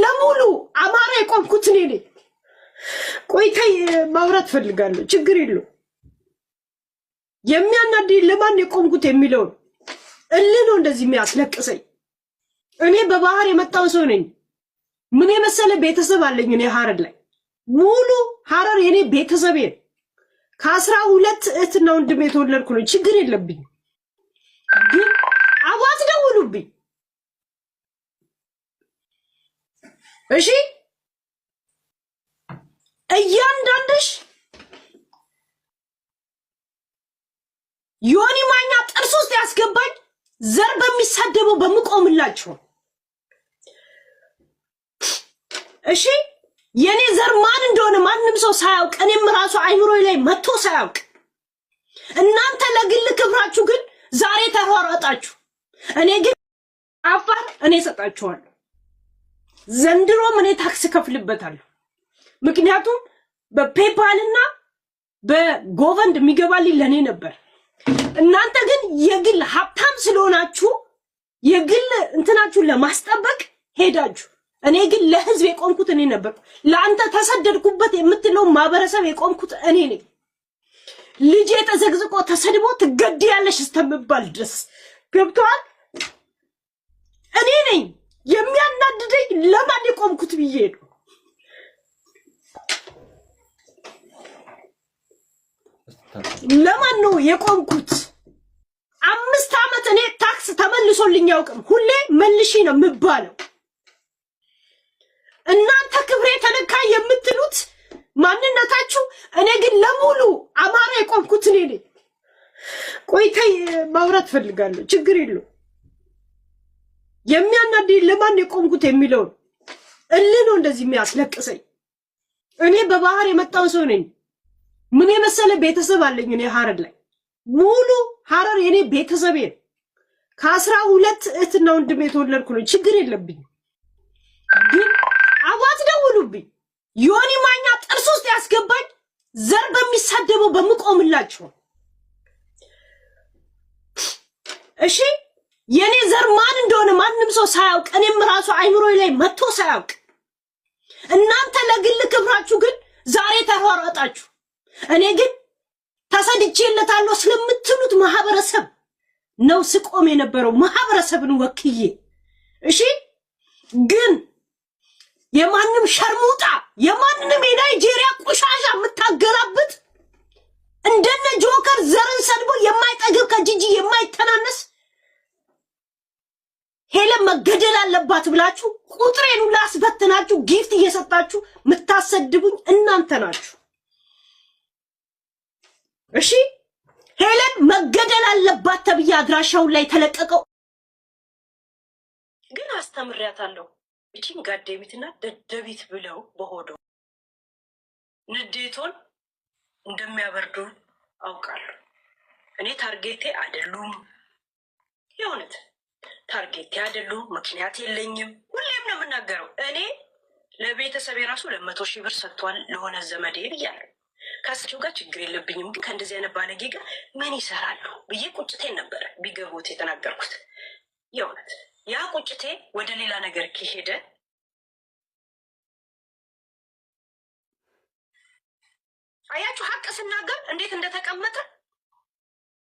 ለሙሉ አማራ የቆምኩት እኔ ነኝ። ቆይተይ ማውራት ፈልጋለሁ። ችግር የለው። የሚያናድድ ለማን የቆምኩት የሚለው እልህ ነው እንደዚህ የሚያስለቅሰኝ። እኔ በባህር የመጣው ሰው ነኝ። ምን የመሰለ ቤተሰብ አለኝ። እኔ ሐረር ላይ ሙሉ ሐረር የኔ ቤተሰብ ነው። ከ12 እህትና ወንድም የተወለድኩ ነው። ችግር የለብኝ። ግን አዋት ደውሉብኝ እሺ። እያንዳንድሽ ዮኒ ማኛ ጥርስ ውስጥ ያስገባኝ ዘር በሚሳደበው በመቆምላችሁ እሺ። የኔ ዘር ማን እንደሆነ ማንም ሰው ሳያውቅ እኔም ራሱ አይምሮዬ ላይ መጥቶ ሳያውቅ እናንተ ለግል ክብራችሁ ግን ዛሬ ተሯሯጣችሁ። እኔ ግን አፋር እኔ ሰጣችኋለሁ። ዘንድሮም እኔ ታክስ ከፍልበታለሁ። ምክንያቱም በፔፓልና በጎቨንድ የሚገባልኝ ለኔ ነበር። እናንተ ግን የግል ሀብታም ስለሆናችሁ የግል እንትናችሁን ለማስጠበቅ ሄዳችሁ። እኔ ግን ለህዝብ የቆምኩት እኔ ነበር። ለአንተ ተሰደድኩበት የምትለው ማህበረሰብ የቆምኩት እኔ ነኝ። ልጄ ተዘግዝቆ ተሰድቦ ትገድያለሽ እስተምባል ድረስ ገብቷል። እኔ ነኝ። የሚያናድደኝ ለማን የቆምኩት ብዬ ነው። ለማን ነው የቆምኩት? 5 ዓመት እኔ ታክስ ተመልሶልኝ ያውቅም። ሁሌ መልሺ ነው የምባለው። እናንተ ክብሬ ተነካ የምትሉት ማንነታችሁ፣ እኔ ግን ለሙሉ አማራ የቆምኩት እኔ ነኝ። ቆይተይ ማውራት ፈልጋለሁ። ችግር የለው። የሚያናድድ ለማን የቆምኩት የሚለው እልህ ነው እንደዚህ የሚያስለቅሰኝ። እኔ በባህር የመጣው ሰው ነኝ። ምን የመሰለ ቤተሰብ አለኝ። እኔ ሐረር ላይ ሙሉ ሐረር የኔ ቤተሰብ ነው። ከ12 እህትና ወንድም የተወለድኩ ነው። ችግር የለብኝ። ግን አዋት ደውሉብኝ። ዮኒ ማኛ ጥርስ ውስጥ ያስገባኝ ዘር በሚሳደበው በመቆምላችሁ እሺ። የኔ ዘር ማን እንደሆነ ማንም ሰው ሳያውቅ እኔም ራሱ አይምሮዬ ላይ መጥቶ ሳያውቅ እናንተ ለግል ክብራችሁ ግን ዛሬ ተሯሯጣችሁ። እኔ ግን ተሰድቼለታለሁ ስለምትሉት ማህበረሰብ ነው ስቆም የነበረው፣ ማህበረሰብን ወክዬ እሺ። ግን የማንም ሸርሙጣ የማንንም የናይጄሪያ ቆሻሻ የምታገላብጥ እንደነ ጆከር ዘርን ሰድቦ የማይጠግብ ከጂጂ የማይተናነስ ሄለን መገደል አለባት ብላችሁ ቁጥሬን ሁሉ አስበትናችሁ ጊፍት እየሰጣችሁ የምታሰድቡኝ እናንተ ናችሁ እሺ። ሄለን መገደል አለባት ተብዬ አድራሻው ላይ ተለቀቀው። ግን አስተምሪያታለሁ። እቺን ጋዴሚትና ደደቢት ብለው በሆዶ ንዴቶን እንደሚያበርዱ አውቃለሁ። እኔ ታርጌቴ አይደሉም። የእውነት ታርጌቴ አይደሉም። ምክንያት የለኝም። ሁሌም ነው የምናገረው። እኔ ለቤተሰብ የራሱ 200,000 ብር ሰጥቷል ለሆነ ዘመዴ ብያለሁ። ከእሳቸው ጋር ችግር የለብኝም። ግን ከእንደዚህ አይነት ባለጌ ጋር ምን ይሰራሉ ብዬ ቁጭቴን ነበረ ቢገቡት የተናገርኩት። የእውነት ያ ቁጭቴ ወደ ሌላ ነገር ከሄደ አያችሁ፣ ሀቅ ስናገር እንዴት እንደተቀመጠ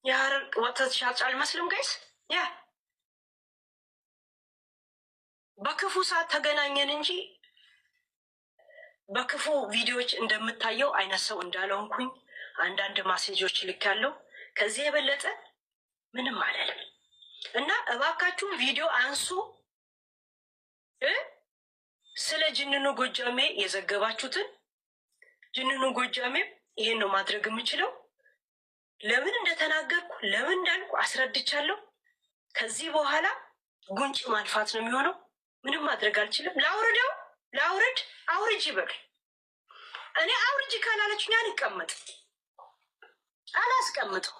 የሐረር ወተት ሻጭ አልመስልም ጋይስ። ያ በክፉ ሰዓት ተገናኘን እንጂ በክፉ ቪዲዮዎች እንደምታየው አይነት ሰው እንዳልሆንኩኝ አንዳንድ ማሴጆች ልካለሁ። ከዚህ የበለጠ ምንም አላለም እና እባካችሁ ቪዲዮ አንሱ። ስለ ጅንኑ ጎጃሜ የዘገባችሁትን ጅንኑ ጎጃሜ ይሄን ነው ማድረግ የምችለው። ለምን እንደተናገርኩ ለምን እንዳልኩ አስረድቻለሁ። ከዚህ በኋላ ጉንጭ ማልፋት ነው የሚሆነው። ምንም ማድረግ አልችልም። ላውርደው ላውርድ አውርጅ ይበል። እኔ አውርጅ ካላለችኝ አልቀመጥ አላስቀምጠው።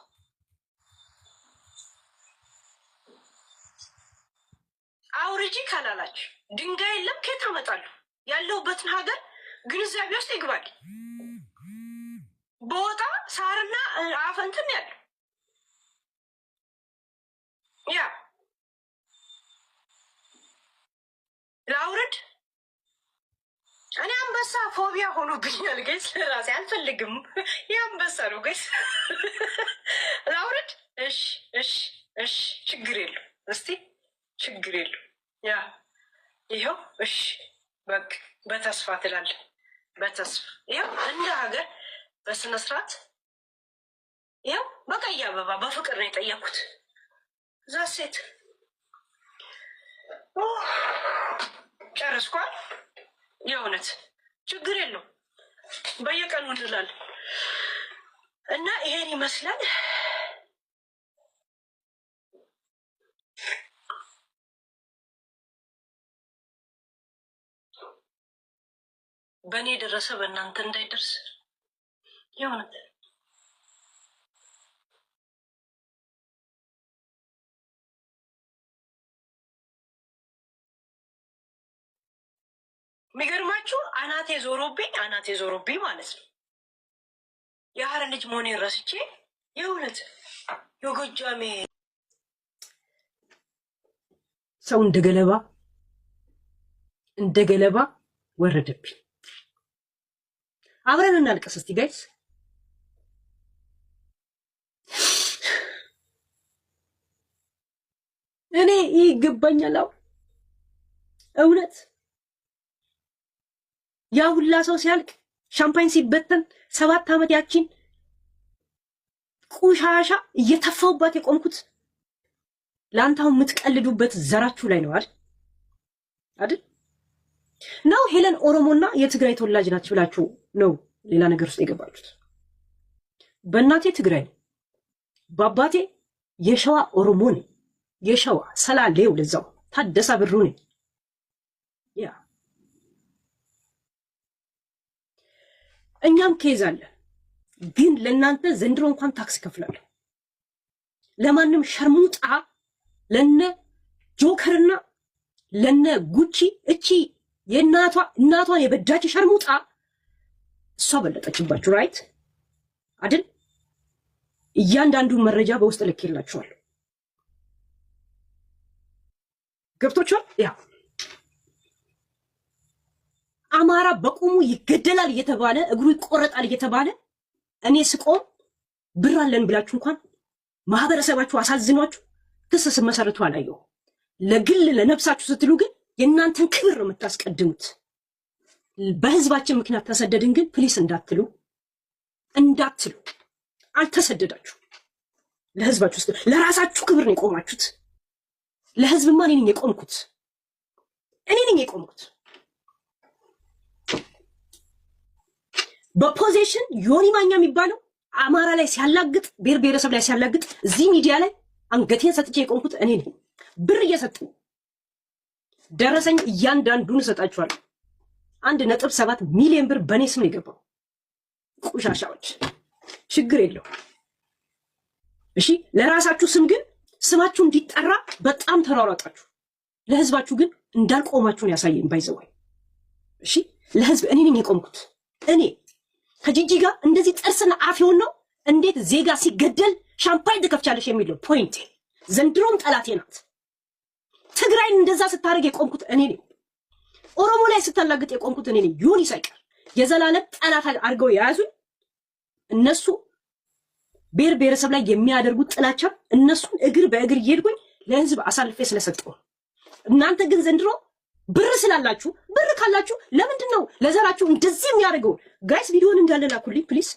አውርጂ ካላላችሁ ድንጋይ የለም ከየት አመጣለሁ? ያለሁበትን ሀገር ግንዛቤ ውስጥ ይግባል። በወጣ ሳርና አፈንትን ያለው ያ ላውርድ አንበሳ ፎቢያ ሆኖብኛል ጋይስ። ለራሴ አልፈልግም። የአንበሳ ነው ጋይስ። ላውርድ። እሺ ችግር የለው። እስቲ ችግር የለው። ያ ይኸው እሺ በቃ በተስፋ ትላለህ። በተስፋ ይኸው እንደ ሀገር በስነ ስርዓት ይኸው በቀይ አበባ በፍቅር ነው የጠየኩት። ዛሴት ጨረስኳል። የእውነት ችግር የለው። በየቀኑ እንላለን እና ይሄን ይመስላል። በእኔ የደረሰ በእናንተ እንዳይደርስ የእውነት የሚገርማችሁ አናቴ ዞሮብኝ ማለት ነው። የሀረር ልጅ መሆኔን ረስቼ የእውነት የጎጃሜ ሰው እንደ ገለባ ወረደብኝ። አብረን እናልቀስ እስቲ ጋይስ። እኔ ይገባኛል። እውነት ያ ሁላ ሰው ሲያልቅ ሻምፓኝ ሲበተን 7 ዓመት ያቺን ቁሻሻ እየተፋውባት የቆምኩት ለአንታው የምትቀልዱበት ዘራችሁ ላይ ነው አይደል? ነው ሄለን ኦሮሞና የትግራይ ተወላጅ ናት ብላችሁ ነው ሌላ ነገር ውስጥ የገባችሁት። በእናቴ ትግራይ በአባቴ የሸዋ ኦሮሞ ነኝ። የሸዋ ሰላሌው ለዛው ታደሳ ብሩ ነኝ። ያ እኛም ኬዝ አለ። ግን ለእናንተ ዘንድሮ እንኳን ታክስ ከፍላለሁ። ለማንም ሸርሙጣ ለነ ጆከርና ለነ ጉቺ እቺ እናቷን የበዳች ሸርሙጣ እሷ በለጠችባችሁ። ራይት አይደል? እያንዳንዱ መረጃ በውስጥ ልኬላችኋለሁ። ገብቶችኋል? ያ አማራ በቁሙ ይገደላል እየተባለ እግሩ ይቆረጣል እየተባለ እኔ ስቆም ብር አለን ብላችሁ እንኳን ማህበረሰባችሁ አሳዝኗችሁ ክስ ስመሰርቱ አላየሁ። ለግል ለነፍሳችሁ ስትሉ ግን የእናንተን ክብር ነው የምታስቀድሙት። በህዝባችን ምክንያት ተሰደድን ግን ፕሊስ እንዳትሉ አልተሰደዳችሁ። ለህዝባችሁ ስትሉ ለራሳችሁ ክብር ነው የቆማችሁት። ለህዝብማ እኔ ነኝ የቆምኩት። በፖዚሽን ዮኒ ማኛ የሚባለው አማራ ላይ ሲያላግጥ፣ ብሔር ብሔረሰብ ላይ ሲያላግጥ እዚህ ሚዲያ ላይ አንገቴን ሰጥቼ የቆምኩት እኔ ነኝ። ብር እየሰጡ ደረሰኝ እያንዳንዱን እሰጣችኋለሁ። 1.7 ሚሊዮን ብር በእኔ ስም ነው የገባው። ቁሻሻዎች ችግር የለው። እሺ ለራሳችሁ ስም ግን ስማችሁ እንዲጠራ በጣም ተሯሯጣችሁ። ለህዝባችሁ ግን እንዳልቆማችሁን ያሳየን ባይዘዋይ። እሺ ለህዝብ እኔ ነኝ የቆምኩት። እኔ ከጂጂ ጋር እንደዚህ ጥርስና አፍ ነው። እንዴት ዜጋ ሲገደል ሻምፓኝ ትከፍቻለሽ የሚለው ፖይንት። ዘንድሮም ጠላቴ ናት። ትግራይን እንደዛ ስታደርግ የቆምኩት እኔ ነኝ። ኦሮሞ ላይ ስታላግጥ የቆምኩት እኔ ነኝ። ዮኒ ሳይቀር የዘላለም ጠላት አድርገው የያዙኝ እነሱ ብሔር ብሔረሰብ ላይ የሚያደርጉት ጥላቻ እነሱን እግር በእግር እየሄድኩኝ ለህዝብ አሳልፌ ስለሰጠው። እናንተ ግን ዘንድሮ ብር ስላላችሁ ብር ካላችሁ ለምንድን ነው ለዘራችሁ እንደዚህ የሚያደርገው? ጋይስ ቪዲዮን እንዳለ ላኩልኝ ፕሊዝ።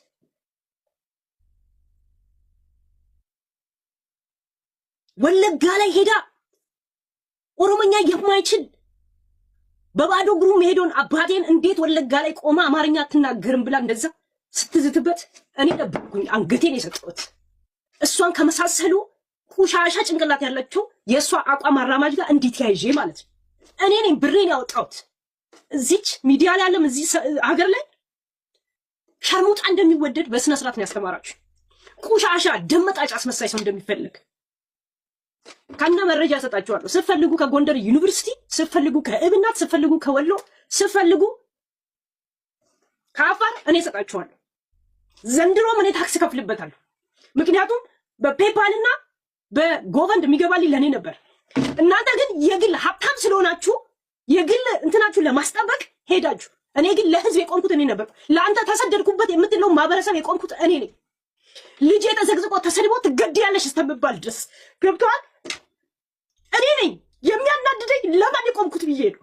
ወለጋ ላይ ሄዳ ኦሮሞኛ የማይችል በባዶ እግሩ መሄዶን አባቴን እንዴት ወለጋ ላይ ቆማ አማርኛ አትናገርም ብላ እንደዛ ስትዝትበት እኔ ደብኩኝ አንገቴን የሰጠሁት። እሷን ከመሳሰሉ ቁሻሻ ጭንቅላት ያላቸው የእሷ አቋም አራማጅ ጋር እንዴት ያይዤ ማለት ነው። እኔ ነኝ ብሬን ያወጣሁት። እዚች ሚዲያ ላይ ያለም እዚህ ሀገር ላይ ሸርሙጣ እንደሚወደድ በስነ ስርዓት ነው ያስተማራችሁ። ቁሻሻ ደመጣጭ አስመሳይ ሰው እንደሚፈልግ ከነ መረጃ ሰጣችኋለሁ። ስትፈልጉ ከጎንደር ዩኒቨርሲቲ፣ ስትፈልጉ ከእብናት፣ ስትፈልጉ ከወሎ፣ ስትፈልጉ ከአፋር እኔ ሰጣችኋለሁ። ዘንድሮም እኔ ታክስ ከፍልበታለሁ። ምክንያቱም በፔፓልና በጎቨንድ የሚገባልኝ ለእኔ ነበር። እናንተ ግን የግል ሀብታም ስለሆናችሁ የግል እንትናችሁ ለማስጠበቅ ሄዳችሁ እኔ ግን ለህዝብ የቆምኩት እኔ ነበር። ለአንተ ተሰደድኩበት የምትለው ማህበረሰብ የቆምኩት እኔ ነኝ። ልጄ ተዘግዝቆ ተሰድቦ ትገድያለሽ እስከምባል ድረስ ገብቶሃል? እኔ ነኝ። የሚያናድደኝ ለማን የቆምኩት ብዬ ነው።